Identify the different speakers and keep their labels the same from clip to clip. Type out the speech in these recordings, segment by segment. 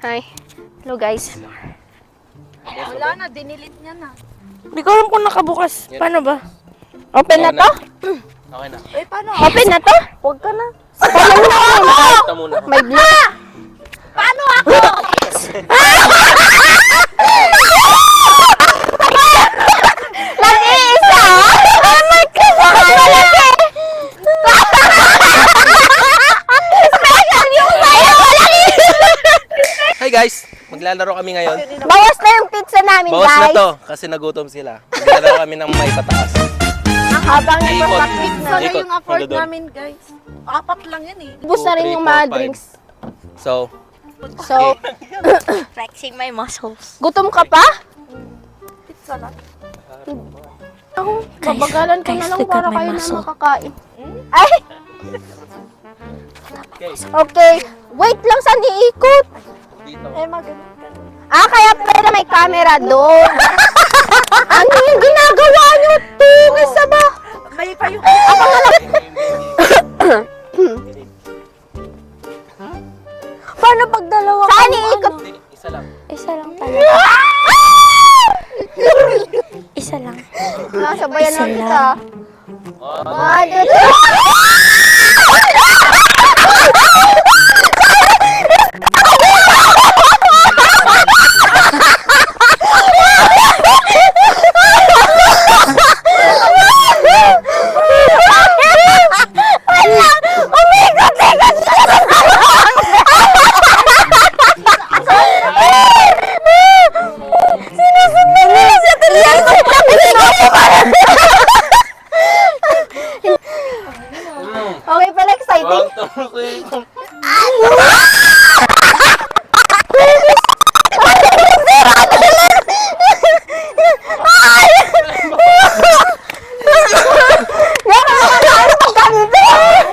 Speaker 1: Hi. Hello guys.
Speaker 2: Wala na, dinilit niya na.
Speaker 1: Hindi ko alam kung nakabukas. Paano ba? Open na to?
Speaker 3: Okay na.
Speaker 2: Eh, paano?
Speaker 1: Open na to?
Speaker 2: Huwag ka na.
Speaker 3: Ito muna.
Speaker 1: May block.
Speaker 2: Paano ako?
Speaker 1: Nag-iisa? Oh my God! Malaki! Special yung sayo! Malaki!
Speaker 3: Hi guys! Maglalaro kami ngayon.
Speaker 1: Bawas na yung pizza namin,
Speaker 3: Bawas
Speaker 1: guys.
Speaker 3: na to kasi nagutom sila. Maglalaro kami ng may pataas.
Speaker 1: Ang habang yung
Speaker 3: Ikot.
Speaker 1: papakit na.
Speaker 2: Sana
Speaker 3: Ikot.
Speaker 2: yung afford
Speaker 3: Hanggang doon.
Speaker 2: namin, guys. 4 lang yan eh.
Speaker 1: Ubus na rin
Speaker 3: 2,
Speaker 1: yung
Speaker 3: 3,
Speaker 1: mga
Speaker 3: 4, 5.
Speaker 1: drinks.
Speaker 3: So,
Speaker 1: So,
Speaker 4: Flexing my muscles.
Speaker 1: gutom ka pa?
Speaker 2: Pizza lang.
Speaker 1: Ako, babagalan ko na
Speaker 4: guys,
Speaker 1: lang
Speaker 4: look
Speaker 1: para
Speaker 4: at my
Speaker 1: kayo na
Speaker 4: muscle.
Speaker 1: makakain. Ay!
Speaker 3: okay.
Speaker 1: Okay. Wait lang, saan iikot?
Speaker 3: Dito.
Speaker 2: Eh, magaling ka.
Speaker 1: Ah, kaya pala may camera doon. Ano yung ginagawa nyo to? Isa ba?
Speaker 2: May pa yung...
Speaker 1: Paano pag dalawa? Saan iikot?
Speaker 3: Hindi, isa lang.
Speaker 4: Isa lang talaga. Isa lang.
Speaker 1: Sabayan
Speaker 4: Isa
Speaker 1: lang
Speaker 4: lang.
Speaker 1: kita.
Speaker 3: Oh,
Speaker 1: 1, 2, 3. Okay pala, exciting.
Speaker 3: 1, 2, 3.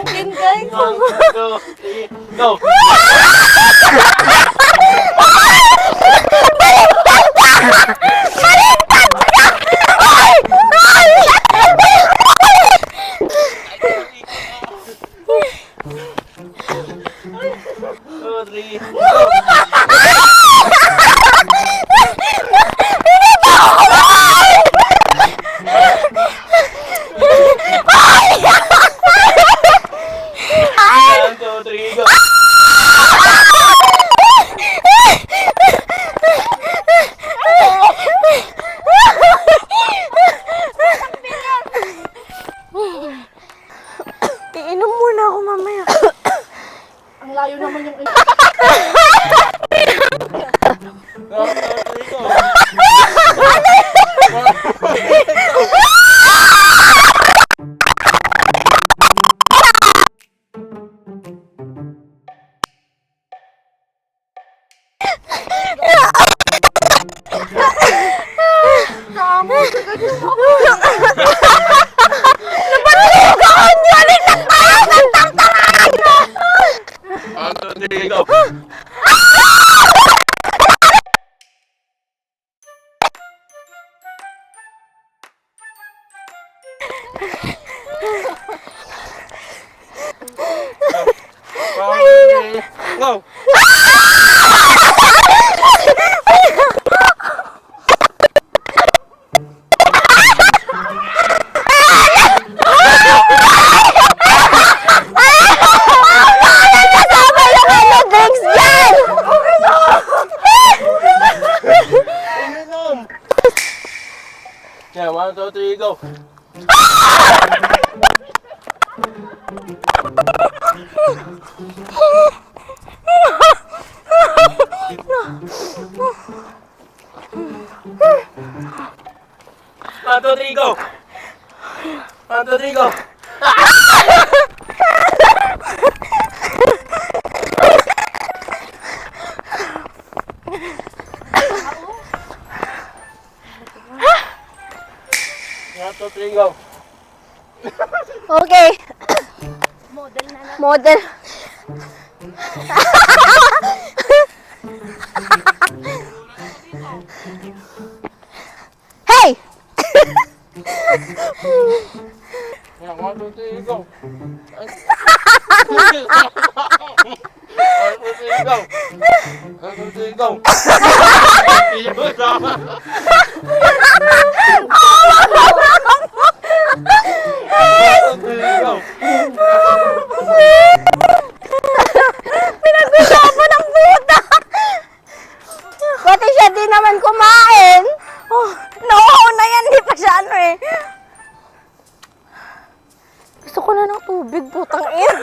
Speaker 2: Again, guys.
Speaker 3: 1, 2, 3, go! Two, three, go! One, two, three, go!
Speaker 1: Iinom muna ako mamaya.
Speaker 2: Ang layo naman yung...
Speaker 3: One, two, three, go! One, two, three, go! Go!
Speaker 1: Drinks dyan!
Speaker 3: Yeah, 1, 2, 3, go! One, two, three, go! One, two, three, go! One, two, three, go!
Speaker 1: Okay. Model. Hey!
Speaker 3: Yeah, 1, 2, 3, go! 1, 2, 3, go! 1, 2, 3, go! Iyo, tama! 1, 2, 3, go!
Speaker 1: Pinag-usapan ng puta! Pati siya di naman kumain. Oh, nauuna yan, di pa siya ano eh. Gusto ko na ng tubig, putang ina.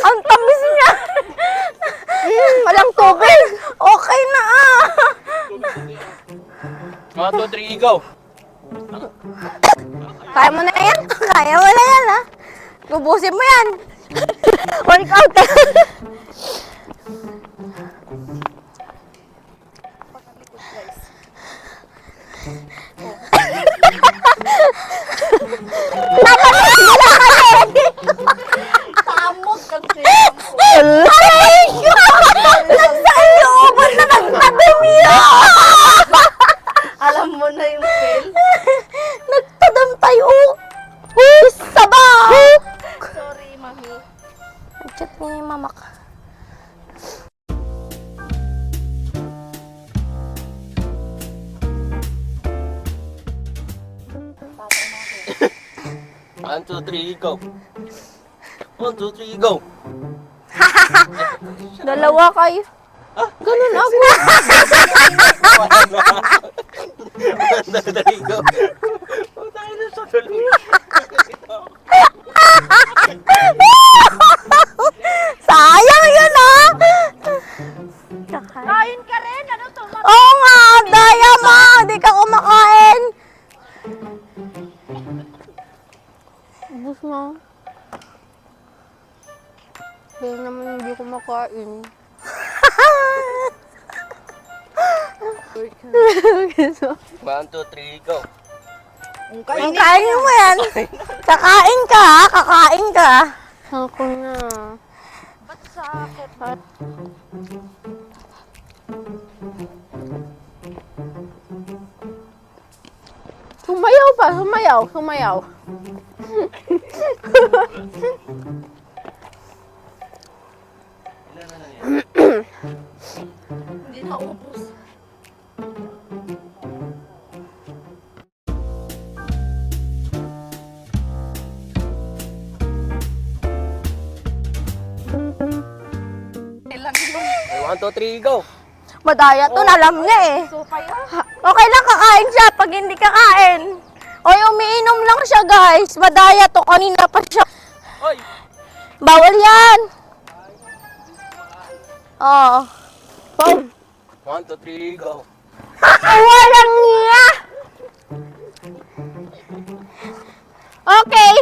Speaker 1: Ang tamis niya. Walang tubig. Okay na ah.
Speaker 3: 1, 2, 3, go!
Speaker 1: Kaya mo na yan. Kaya mo na yan ha. Lubusin mo yan. Workout.
Speaker 2: Tamot kasi.
Speaker 1: Aray ko! Nagsaan yung uban na nagtabi niya!
Speaker 2: Alam mo na yung fail.
Speaker 1: Nagtadam tayo! Sabaw!
Speaker 2: Sorry, mami.
Speaker 1: Nag-chat ni mama ka.
Speaker 3: One, two, three, go! 1, 2, 3, go!
Speaker 1: Dalawa kayo. Ganun ako.
Speaker 3: 1, 2, 3, go! Tayo na sa tuloy.
Speaker 1: Sayang yun ah!
Speaker 2: Kain ka rin. Ano to?
Speaker 1: Oo nga, daya mo! Hindi ka kumakain! Ubus na. Dahil naman hindi kumakain.
Speaker 3: One, two, three, go!
Speaker 2: Ang
Speaker 1: Ang kain mo yan! Kakain ka ha? Kakain ka! Ako na.
Speaker 2: Ba't sa akin?
Speaker 1: Sumayaw pa! Sumayaw! Sumayaw!
Speaker 2: Hindi na ubus. Ilang yung
Speaker 3: Okay, 1, 2, 3, go!
Speaker 1: Madaya to, alam niya eh.
Speaker 2: so kaya?
Speaker 1: Okay lang kakain siya pag hindi kakain. O umiinom lang siya guys. Madaya to, kanina pa siya.
Speaker 3: Hoy!
Speaker 1: Bawal yan. Oo.
Speaker 3: 1, 2, 3, go!
Speaker 1: Walang niya. Okay.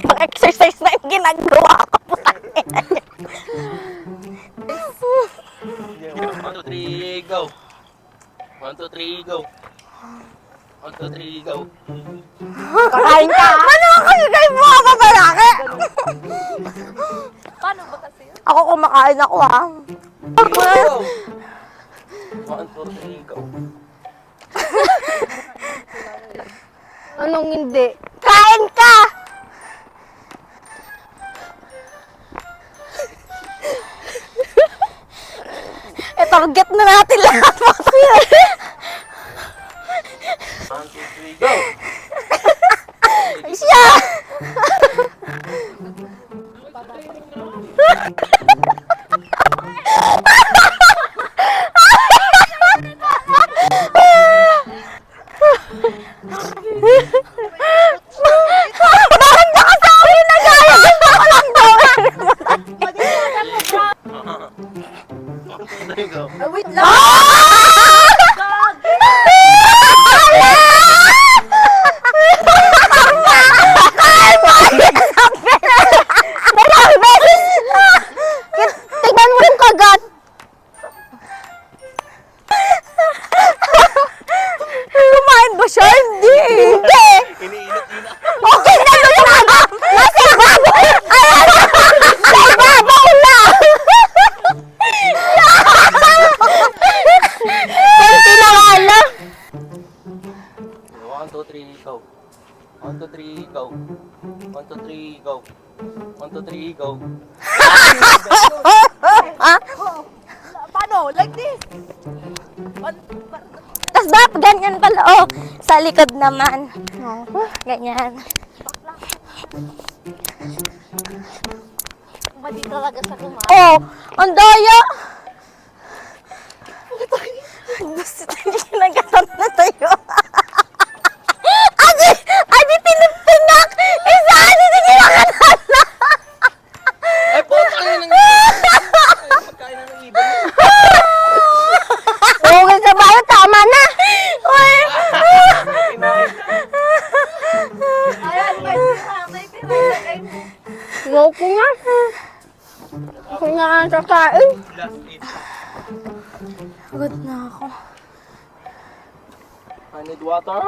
Speaker 1: Mag-exercise na yung ginagawa ko. Putang ina.
Speaker 3: 1, 2, 3, go! 1, 2, 3, go! 1, 2, 3, go!
Speaker 1: Kakain ka. Ano kasi kayo mga babalaki?
Speaker 2: Paano ba kasi yun?
Speaker 1: Ako kumakain ako ha.
Speaker 3: Go! 1, 2, 3, go!
Speaker 1: Anong hindi? Kain ka! Target na natin lahat.
Speaker 3: 1, 2, 3, go!
Speaker 1: Siya! Bakit nakasabi na gaya? Gusto ko lang gawin.
Speaker 3: 1, 2, 3, go!
Speaker 2: Ah, wait lang.
Speaker 1: Tignan mo yung kagat. Kumain ba siya? Hindi. Hindi.
Speaker 3: Iniinit-init!
Speaker 1: Okay na yung kagat. Nasa ibabaw. Ayan. Sa ibabaw na. Kunti na nga lang.
Speaker 3: 1, 2, 3, go! 1, 2, 3, go! 1, 2, 3, go! 1, 2, 3, go!
Speaker 4: likod naman. Ganyan.
Speaker 2: Mali talaga sa kumain.
Speaker 1: Oh, ang daya! Gusto niya nagatat na tayo. Adi, tinipinyak! Isa, adi, tinipinyak!
Speaker 3: Ay, puto ka na ng pagkain na ng ibon.
Speaker 1: Okay sa bayo, tama na! Uy!
Speaker 2: Ayan, may tinatay mo.
Speaker 1: Loko nga. Ako nga ang kakain.
Speaker 3: Last eat.
Speaker 1: Pagod na ako.
Speaker 3: I need water.